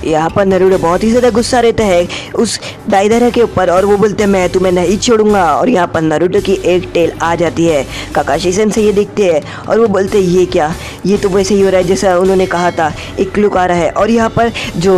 यहाँ पर नरूटो बहुत ही ज़्यादा गुस्सा रहता है उस दाइदारा के ऊपर और वो बोलते हैं मैं तुम्हें नहीं छोड़ूंगा। और यहाँ पर नरूटो की एक टेल आ जाती है। काकाशी सेंसेई ये देखते हैं और वो बोलते हैं ये क्या, ये तो वैसे ही हो रहा है जैसा उन्होंने कहा था, एक क्लू आ रहा है। और यहाँ पर जो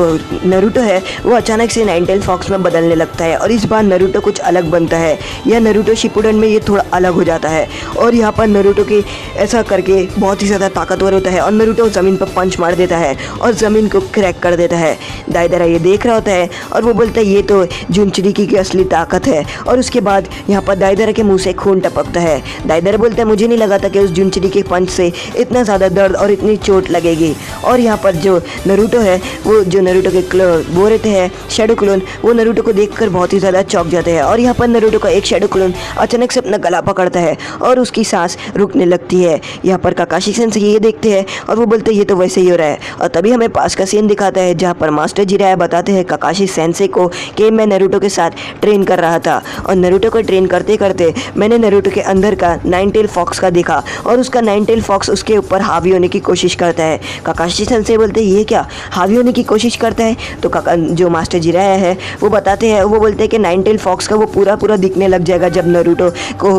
नरूटो है वो अचानक से नाइन टेल फॉक्स में बदलने लगता है और इस बार नरूटो कुछ अलग बनता है। यह नरूटो शिपुडेन में ये थोड़ा अलग हो जाता है और यहाँ पर नरूटो की ऐसा करके बहुत ही ज़्यादा ताकतवर होता है और नरूटो ज़मीन पर पंच मार देता है और ज़मीन को क्रैक कर देता है। दाइदारा ये देख रहा होता है और वो बोलता है ये तो जुनचिरिकी की असली ताकत है। और उसके बाद यहाँ पर दाइदारा के मुंह से खून टपकता है। दाइदारा बोलता है मुझे नहीं लगा था कि उस जुनचिरिकी के पंच से इतना ज़्यादा दर्द और इतनी चोट लगेगी। और यहाँ पर जो नरूटो है वो जो नरूटो के वो रहते हैं शैडो क्लोन, वो नरूटो को देखकर बहुत ही ज़्यादा चौंक जाते हैं। और यहाँ पर नरूटो का एक शैडो क्लोन अचानक से अपना गला पकड़ता है और उसकी सांस रुकने लगती है। यहाँ पर काकाशी सेंसेई ये देखते हैं और वो बोलते हैं ये तो वैसे ही हो रहा है। और तभी हमें पास का सीन दिखाता है जहाँ पर मास्टर जिराया बताते हैं काकाशी सेंसेई को कि मैं नरूटो के साथ ट्रेन कर रहा था और नरूटो को ट्रेन करते करते मैंने नरूटो के अंदर का नाइन टेल फॉक्स का देखा और उसका नाइन टेल फॉक्स उसके ऊपर हावी होने की कोशिश करता है। काकाशी सेंसेई बोलते हैं ये क्या, हावी होने की कोशिश करता है? तो जो मास्टर जिराया है वो बताते हैं, वो बोलते हैं कि नाइन टेल फॉक्स का वो पूरा दिखने लग जाएगा जब नरूटो को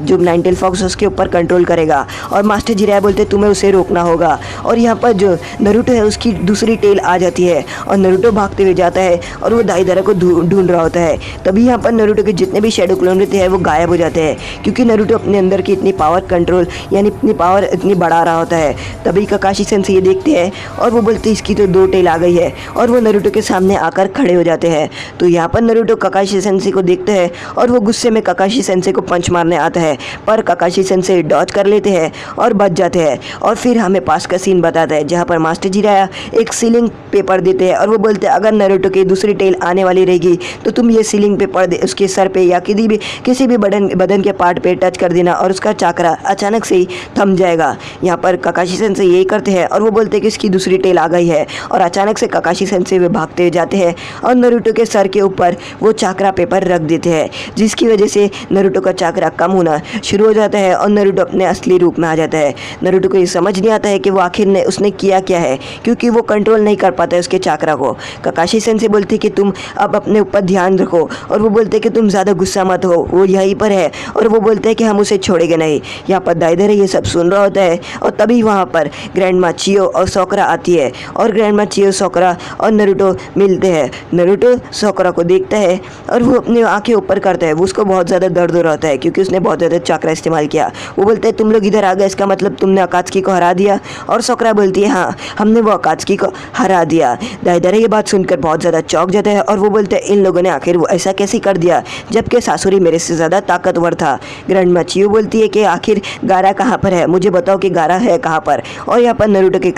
जो नाइन टेल फॉक्स उसके ऊपर कंट्रोल करेगा। और मास्टर जिराया बोलते हैं तुम्हें उसे रोकना होगा। और यहाँ पर जो नरूटो है उसकी दूसरी टेल आ जाती है और नरूटो भागते हुए जाता है और वो दाइदारा को ढूंढ रहा होता है। तभी यहाँ पर नरूटो के जितने भी शैडो क्लोन रहते हैं वो गायब हो जाते हैं क्योंकि नरूटो अपने अंदर की इतनी पावर कंट्रोल यानी इतनी पावर इतनी बढ़ा रहा होता है। तभी काकाशी सेंसेई ये देखते हैं और वो बोलते हैं इसकी तो दो टेल आ गई है और वो नरूटो के सामने आकर खड़े हो जाते हैं। तो यहाँ पर नरूटो काकाशी सेंसेई को देखते हैं और वो गुस्से में काकाशी सेंसेई को पंच मारने आता है पर काकाशी सेंसेई डॉज कर लेते हैं और बच जाते हैं। और फिर हमें पास का सीन बताता है जहाँ पर मास्टर जिराया एक सीलिंग पेपर देते हैं और वो बोलते हैं अगर नरूटो की दूसरी टेल आने वाली रहेगी तो तुम ये सीलिंग पेपर उसके सर पे या किसी भी बदन के पार्ट पे टच कर देना और उसका चाकरा अचानक से ही थम जाएगा। यहाँ पर काकाशी सेंसेई यही करते हैं और वो बोलते हैं कि इसकी दूसरी टेल आ गई है और अचानक से काकाशी सेंसेई वे भागते हुए जाते हैं और नरूटो के सर के ऊपर वो चाकरा पेपर रख देते हैं जिसकी वजह से नरूटो का चाकरा कम होना शुरू हो जाता है और नरूटो अपने असली रूप में आ जाता है। नरूटो को ये समझ नहीं आता है कि वो आखिर उसने किया क्या है क्योंकि वो कंट्रोल नहीं कर पाता है उसके चाकरा को। काकाशी सेंसेई बोलती कि तुम अब अपने ऊपर ध्यान रखो और वो बोलते कि तुम ज़्यादा गुस्सा मत हो, वो यहीं पर है और वो बोलते हैं कि हम उसे छोड़ेंगे नहीं। यहाँ पर दाइदारा ये सब सुन रहा होता है और तभी वहाँ पर ग्रैंडमा चियो और सोकरा आती है और ग्रैंडमा चियो सोकरा और नरूटो मिलते हैं। नरूटो सोकरा को देखता है और वो अपनी आंखें ऊपर करता है। वो उसको बहुत ज़्यादा दर्द हो रहा होता है क्योंकि उसने बहुत ज़्यादा चाकरा इस्तेमाल किया। वो बोलते हैं तुम लोग इधर आ गए इसका मतलब तुमने अकात्सुकी को हरा दिया। और सोकरा बोलती है हाँ हमने वो अकात्सुकी को हरा दिया। दाइदारा ये बात सुनकर बहुत ज़्यादा चौंक जाता है और वो बोलते हैं इन लोगों ने आखिर वो ऐसा कैसे कर दिया जबकि सासुरी मेरे से ज़्यादा ताकतवर था। ग्रैंडमा चियो बोलती है कि आखिर गारा कहाँ पर है, मुझे बताओ कि गारा है कहाँ पर। और यहाँ पर नरूटो के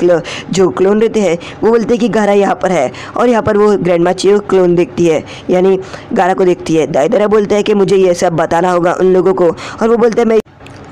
जो क्लोन रहते हैं वो बोलते हैं कि गारा यहाँ पर है और यहाँ पर वो ग्रैंडमा चियो क्लोन देखती है यानी गारा को देखती है। दाइदारा बोलता है कि मुझे ये सब बताना होगा उन लोगों को और वो बोलते हैं मैं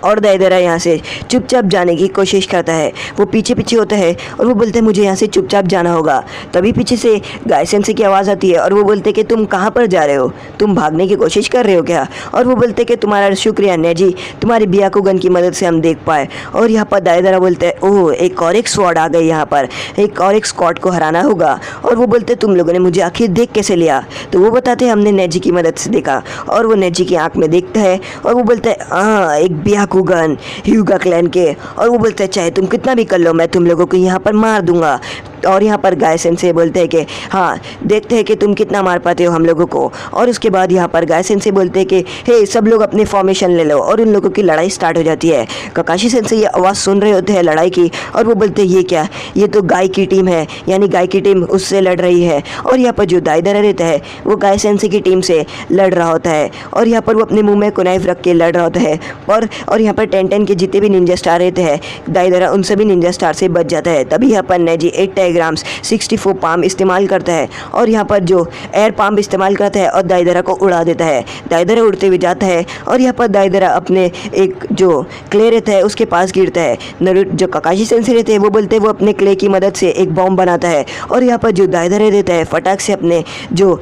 और दाइदारा यहाँ से चुपचाप जाने की कोशिश करता है। वो पीछे पीछे होता है और वो बोलते हैं मुझे यहाँ से चुपचाप जाना होगा। तभी पीछे से गाय सेंसेई की आवाज़ आती है और वो बोलते हैं कि तुम कहाँ पर जा रहे हो, तुम भागने की कोशिश कर रहे हो क्या? और वो बोलते हैं कि तुम्हारा शुक्रिया नेजी, तुम्हारी बियाकुगन की मदद से हम देख पाए। और यहाँ पर दाइदारा बोलते हैं ओह एक और एक स्वॉर्ड आ गई, यहाँ पर एक और एक स्क्वाड को हराना होगा। और वो बोलते तुम लोगों ने मुझे आखिर देख कैसे लिया? तो वो बताते हमने नेजी की मदद से देखा। और वो नेजी की आँख में देखता है और वो बोलते हैं हाँ एक बियाकुगन ह्यूगा क्लैन के। और वो बोलते हैं चाहे तुम कितना भी कर लो मैं तुम लोगों को यहाँ पर मार दूंगा। और यहाँ पर गाय सेंसेई बोलते हैं कि हाँ देखते हैं कि तुम कितना मार पाते हो हम लोगों को। और उसके बाद यहाँ पर गाय सेंसेई बोलते हैं कि हे सब लोग अपनी फॉर्मेशन ले लो और उन लोगों की लड़ाई स्टार्ट हो जाती है। काकाशी सेंसेई ये आवाज़ सुन रहे होते हैं लड़ाई की और वो बोलते हैं ये क्या, ये तो गाय की टीम है यानी गाय की टीम उससे लड़ रही है। और यहाँ पर जो दाइदारा रहता है वो गाय सेंसेई की टीम से लड़ रहा होता है और यहाँ पर वो अपने मुँह में कुनाइफ रख के लड़ रहा होता है। और यहाँ पर 10-10 के जितने भी निंजा स्टार रहते हैं दाइदारा उन सभी निंजा स्टार से बच जाता है। तभी यहाँ पर नेजी 8 टाइग्राम्स 64 पाम इस्तेमाल करता है और यहाँ पर जो एयर पाम इस्तेमाल करता है और दाइदारा को उड़ा देता है। दाइदारा उड़ते हुए जाता है और यहाँ पर दाइदारा अपने एक जो क्ले रहता है उसके पास गिरता है। जो काकाशी सेंसेई रहते हैं वो बोलते हैं वो अपने क्ले की मदद से एक बॉम्ब बनाता है और यहाँ पर जो दाइदारा रहता है फटाक से अपने जो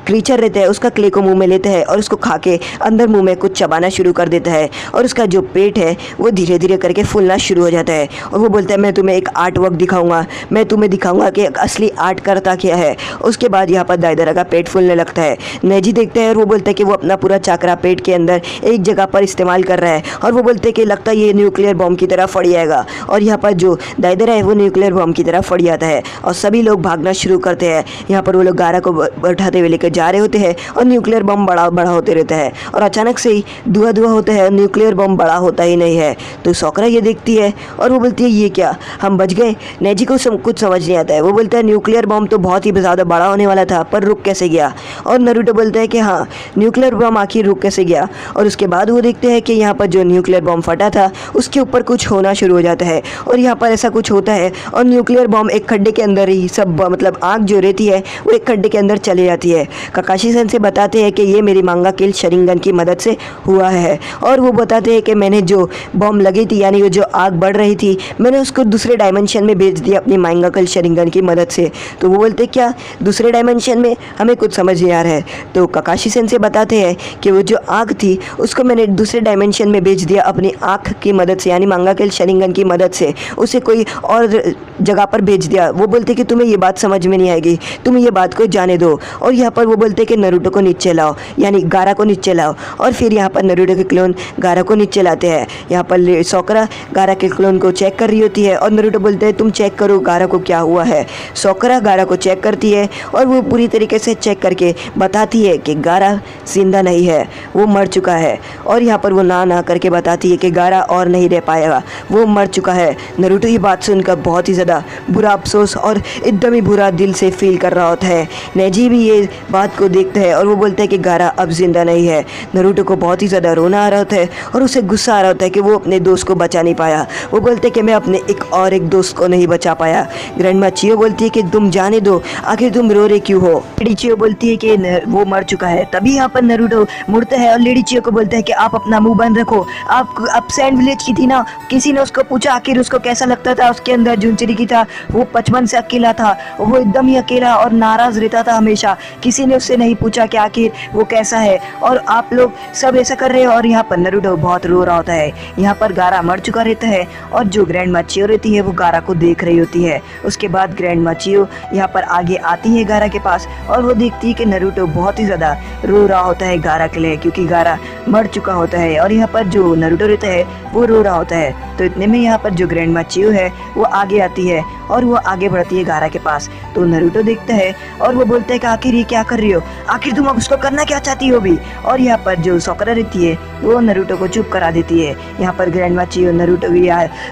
क्रीचर रहता है उसका क्ले को मुंह में लेता है और उसको खा के अंदर मुंह में कुछ चबाना शुरू कर देता है और उसका जो पेट है वो धीरे धीरे करके फूलना शुरू हो जाता है। और वो बोलता है मैं तुम्हें एक आर्ट वर्क दिखाऊंगा, मैं तुम्हें दिखाऊंगा कि असली आर्ट करता क्या है। उसके बाद यहाँ पर दाइदरा का पेट फूलने लगता है। नेजी देखता है और वो बोलता है कि वो अपना पूरा चाकरा पेट के अंदर एक जगह पर इस्तेमाल कर रहा है और वो बोलते हैं कि लगता है ये न्यूक्लियर बॉम्ब की तरह फट जाएगा। और यहाँ पर जो दाइदरा है वो न्यूक्लियर बॉम्ब की तरह फट जाता है और सभी लोग भागना शुरू करते हैं। यहाँ पर वो लोग गारा को उठाते हुए लेकर जा रहे होते हैं और न्यूक्लियर बम बड़ा बड़ा होते रहता है और अचानक से ही धुआं धुआं होता है और न्यूक्लियर बम बड़ा होता ही नहीं है। तो सोकरा ये देखती है और वो बोलती है ये क्या, हम बच गए। नेजी को कुछ समझ नहीं आता है। वो बोलता है न्यूक्लियर बम तो बहुत ही ज़्यादा बड़ा होने वाला था पर रुक कैसे गया। और नारुतो बोलता है कि हाँ न्यूक्लियर बम आखिर रुक कैसे गया। और उसके बाद वो देखते हैं कि यहाँ पर जो न्यूक्लियर बम फटा था उसके ऊपर कुछ होना शुरू हो जाता है और यहाँ पर ऐसा कुछ होता है और न्यूक्लियर बम एक खड्डे के अंदर ही सब मतलब आग जो रहती है वो एक खड्डे के अंदर चली जाती है। काकाशी सेंसेई बताते हैं कि ये मेरी मांगा किल शरिंगन की मदद से हुआ है। और वो बताते हैं कि मैंने जो बम लगी थी यानी वो जो आग बढ़ रही थी मैंने उसको दूसरे डायमेंशन में भेज दिया अपनी मांगा किल शरिंगन की मदद से। तो वो बोलते क्या दूसरे डायमेंशन में, हमें कुछ समझ नहीं आ रहा है। तो काकाशी सेंसेई बताते हैं कि वो जो आग थी उसको मैंने दूसरे डायमेंशन में भेज दिया अपनी आँख की मदद से यानी मांगा किल शरिंगन की मदद से, उसे कोई और जगह पर भेज दिया। वो बोलते कि तुम्हें ये बात समझ में नहीं आएगी, तुम ये बात को जाने दो। और यहाँ पर वो बोलते कि नारुतो को नीचे लाओ यानी गारा को नीचे लाओ। और फिर यहाँ पर नारुतो के क्लोन गारा को नीचे लाते हैं। यहाँ पर सोकरा गारा के क्लोन को चेक कर रही होती है और नारुतो बोलते हैं तुम चेक करो गारा को क्या हुआ है। सोकरा गारा को चेक करती है और वो पूरी तरीके से चेक करके बताती है कि गारा जिंदा नहीं है, वो मर चुका है। और यहाँ पर वो ना करके बताती है कि गारा और नहीं रह पाएगा, वो मर चुका है। नारुतो ये बात सुनकर बहुत ही ज़्यादा बुरा अफसोस और एकदम ही बुरा दिल से फील कर रहा होता है। नेजी भी ये बात को देखता है और वो बोलता है कि गारा अब जिंदा नहीं है। नारुतो को बहुत ही ज़्यादा रोना आ रहा होता है और उसे गुस्सा आ रहा होता है कि वो अपने दोस्त को बचा नहीं पाया। वो बोलते हैं कि मैं अपने एक दोस्त को नहीं बचा पाया। ग्रैंडमा चियो बोलती है कि तुम जाने दो, आखिर तुम रो रहे क्यों हो। लेडी चियो बोलती है कि वो मर चुका है। तभी यहाँ पर नारुतो मुड़ता है और लेडी चियो को बोलता है कि आप अपना मुंह बंद रखो। आप सैंड विलेज की थी ना, किसी ने उसको पूछा आखिर उसको कैसा लगता था, उसके अंदर जुनचरी की था, वो 55 से अकेला था, वो एकदम ही अकेला और नाराज रहता था हमेशा। किसी ने उससे नहीं पूछा कि आखिर वो कैसा है और आप लोग सब ऐसा कर रहे हो। और यहाँ पर नारुतो बहुत रो रहा होता है। यहाँ पर गारा मर चुका रहता है और जो ग्रैंडमा चियो रहती है वो गारा को देख रही होती है। उसके बाद ग्रैंडमा चियो यहाँ पर आगे आती है गारा के पास और वो देखती है कि नारुतो बहुत ही ज़्यादा रो रहा होता है गारा के लिए, क्योंकि गारा मर चुका होता है। और यहाँ पर जो नारुतो रहता है वो रो रहा होता है। तो इतने में यहाँ पर जो ग्रैंडमा चियो है वो आगे आती है और वो आगे बढ़ती है गारा के पास। तो नारुतो देखता है और वो बोलता है कि आखिर ये क्या कर रही हो, आखिर तुम अब उसको करना क्या चाहती हो भी। और यहाँ पर जो सोकरा रहती है वो नारुतो को चुप करा देती है। यहाँ पर ग्रैंडमा चियो नारुतो की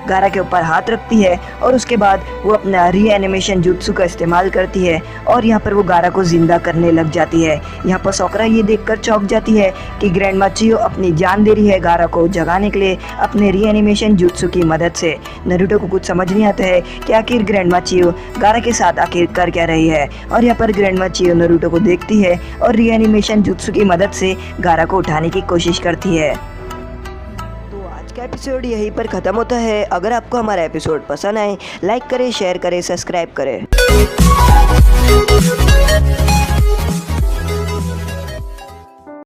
गारा के ऊपर हाथ रखती है और उसके बाद वो अपना रीएनिमेशन जुत्सु का इस्तेमाल करती है और यहाँ पर वो गारा को जिंदा करने लग जाती है। यहाँ पर सोकरा ये देखकर चौंक जाती है कि ग्रैंडमा चियो अपनी जान दे रही है गारा को जगाने के लिए अपने रीएनिमेशन जुत्सु की मदद से। नारुतो को कुछ समझ नहीं आता है कि आखिर ग्रैंडमा चियो गारा के साथ आखिर कर क्या रही है। और यहाँ पर ग्रैंडमा चियो नारुतो को देखती है और रीएनिमेशन जुत्सु की मदद से गारा को उठाने की कोशिश करती है। तो आज का एपिसोड यहीं पर ख़त्म होता है। अगर आपको हमारा एपिसोड पसंद आए लाइक करें, शेयर करें, सब्सक्राइब करें।